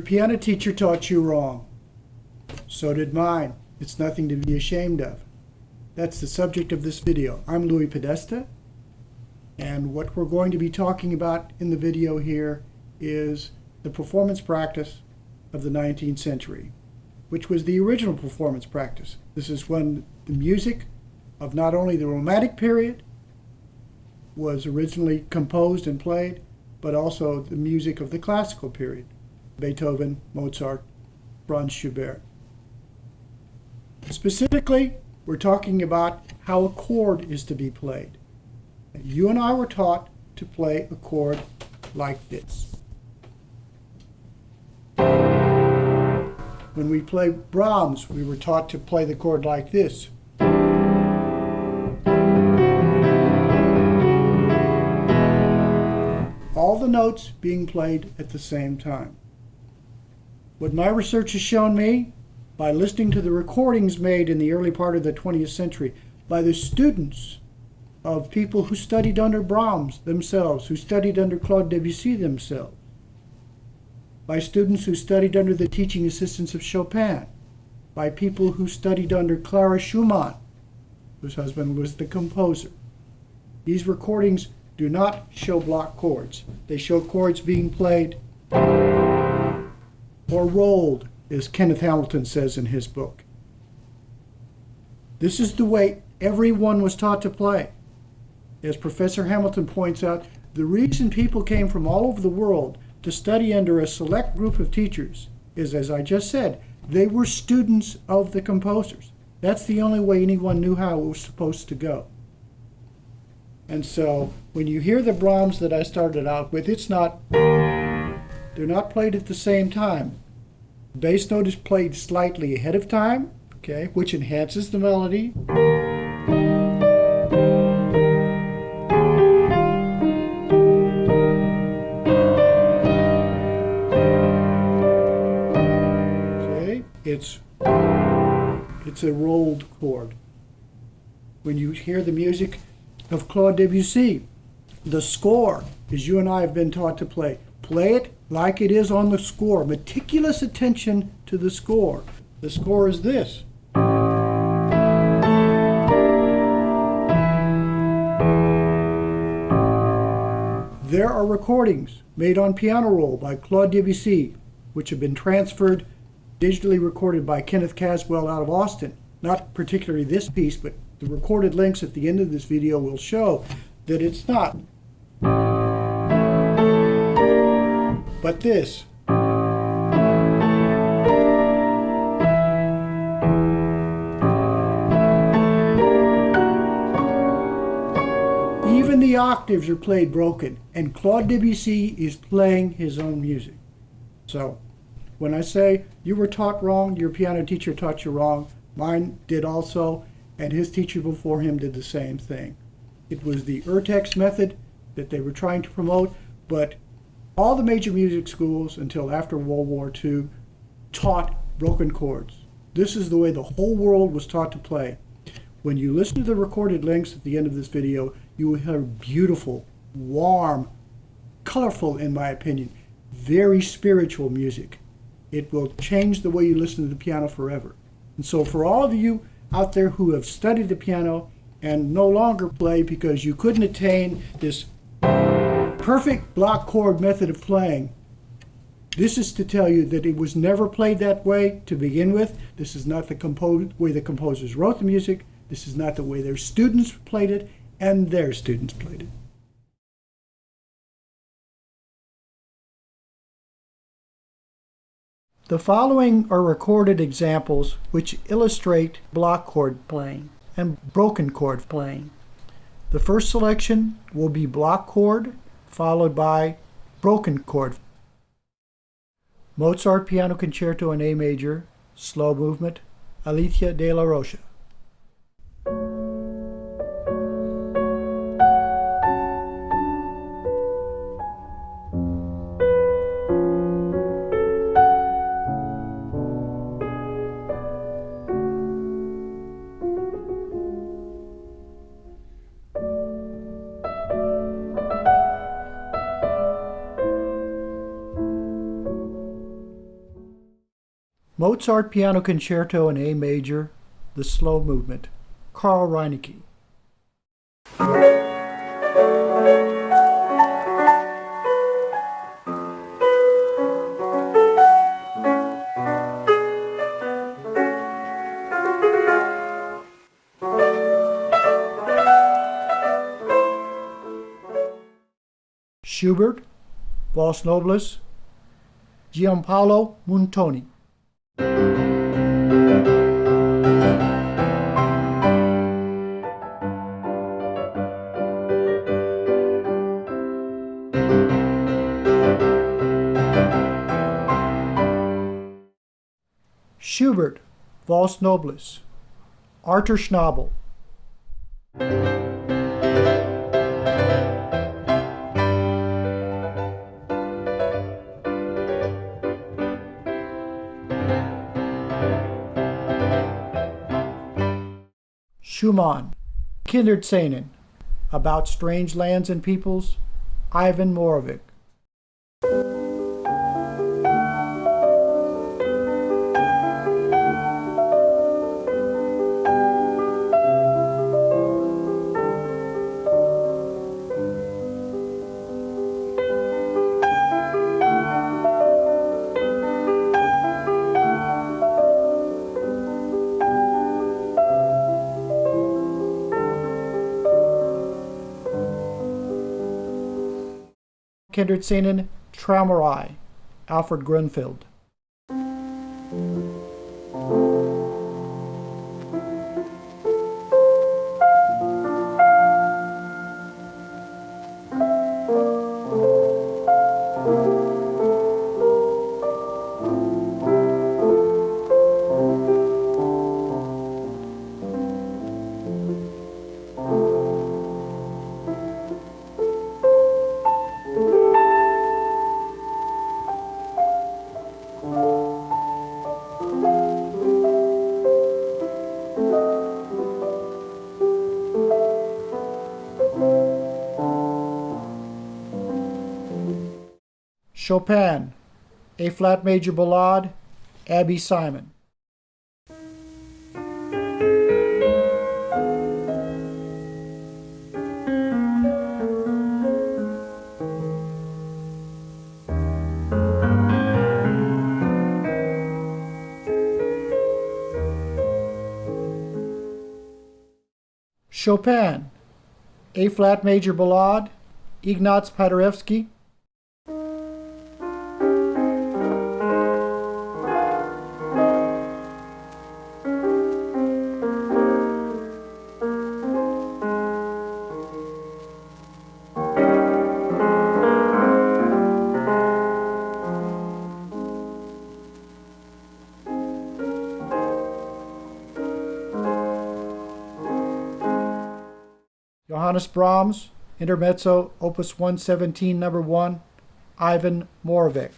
piano teacher taught you wrong. So did mine. It's nothing to be ashamed of. That's the subject of this video. I'm Louis Podesta, and what we're going to be talking about in the video here is the performance practice of the 19th century, which was the original performance practice. This is when the music of not only the Romantic period was originally composed and played, but also the music of the classical period, Beethoven, Mozart, Franz Schubert. Specifically, we're talking about how a chord is to be played. You and I were taught to play a chord like this. When we play Brahms, we were taught to play the chord like this. All the notes being played at the same time. What my research has shown me, by listening to the recordings made in the early part of the 20th century by the students of people who studied under Brahms themselves, who studied under Claude Debussy themselves, by students who studied under the teaching assistants of Chopin, by people who studied under Clara Schumann, whose husband was the composer. These recordings do not show block chords. They show chords being played or rolled, as Kenneth Hamilton says in his book. This is the way everyone was taught to play. As Professor Hamilton points out, the reason people came from all over the world to study under a select group of teachers is, as I just said, they were students of the composers. That's the only way anyone knew how it was supposed to go. And so when you hear the Brahms that I started out with, they're not played at the same time. The bass note is played slightly ahead of time, okay, which enhances the melody. Okay, it's a rolled chord. When you hear the music of Claude Debussy, the score, as you and I have been taught to play it like it is on the score. Meticulous attention to the score. The score is this. There are recordings made on piano roll by Claude Debussy, which have been transferred, digitally recorded by Kenneth Caswell out of Austin. Not particularly this piece, but the recorded links at the end of this video will show that it's not. But this. Even the octaves are played broken, and Claude Debussy is playing his own music. So, when I say you were taught wrong, your piano teacher taught you wrong, mine did also, and his teacher before him did the same thing. It was the Urtext method that they were trying to promote, but all the major music schools until after World War II taught broken chords. This is the way the whole world was taught to play. When you listen to the recorded links at the end of this video, you will hear beautiful, warm, colorful, in my opinion, very spiritual music. It will change the way you listen to the piano forever. And so for all of you out there who have studied the piano and no longer play because you couldn't attain this perfect block chord method of playing, this is to tell you that it was never played that way to begin with. This is not the way the composers wrote the music. This is not the way their students played it, and their students played it. The following are recorded examples which illustrate block chord playing and broken chord playing. The first selection will be block chord, followed by broken chord. Mozart Piano Concerto in A major, slow movement, Alicia de la Rocha. Mozart Piano Concerto in A major, the slow movement. Carl Reinecke. Schubert, Vals Nobles, Giampaolo Montoni. Schubert, Vals Nobles, Arthur Schnabel. Schumann, Kinderszenen, About Strange Lands and Peoples, Ivan Morovic. Kinderszenen, Traumerei, Alfred Grunfeld. Chopin, A-flat major ballade, Abby Simon. Chopin, A-flat major ballade, Ignaz Paderewski. Johannes Brahms, Intermezzo, Opus 117, number 1, Ivan Morovic.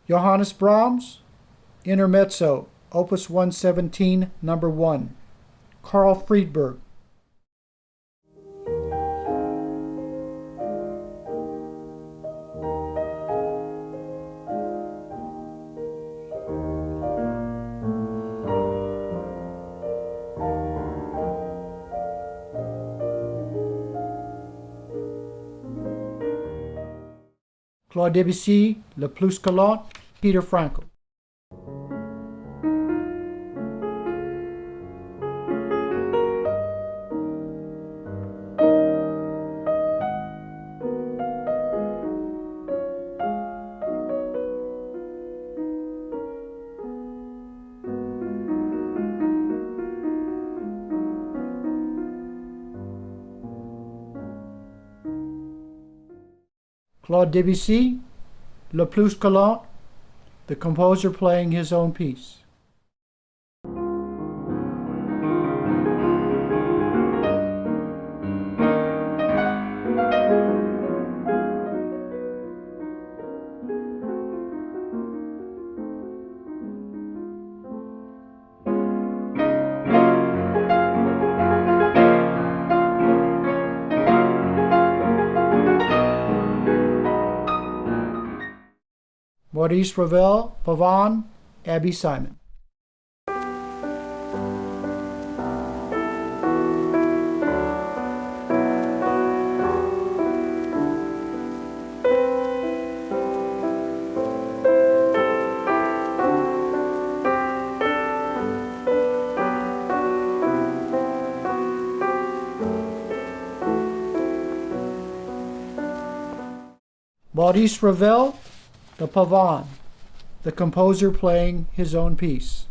Johannes Brahms, Intermezzo, Opus 117, number 1, Carl Friedberg. Claude Debussy, Le Plus Galant, Peter Frankl. Claude Debussy, Le Plus Galant, the composer playing his own piece. Maurice Ravel, Pavane, Abby Simon. Maurice Ravel, the Pavane, the composer playing his own piece.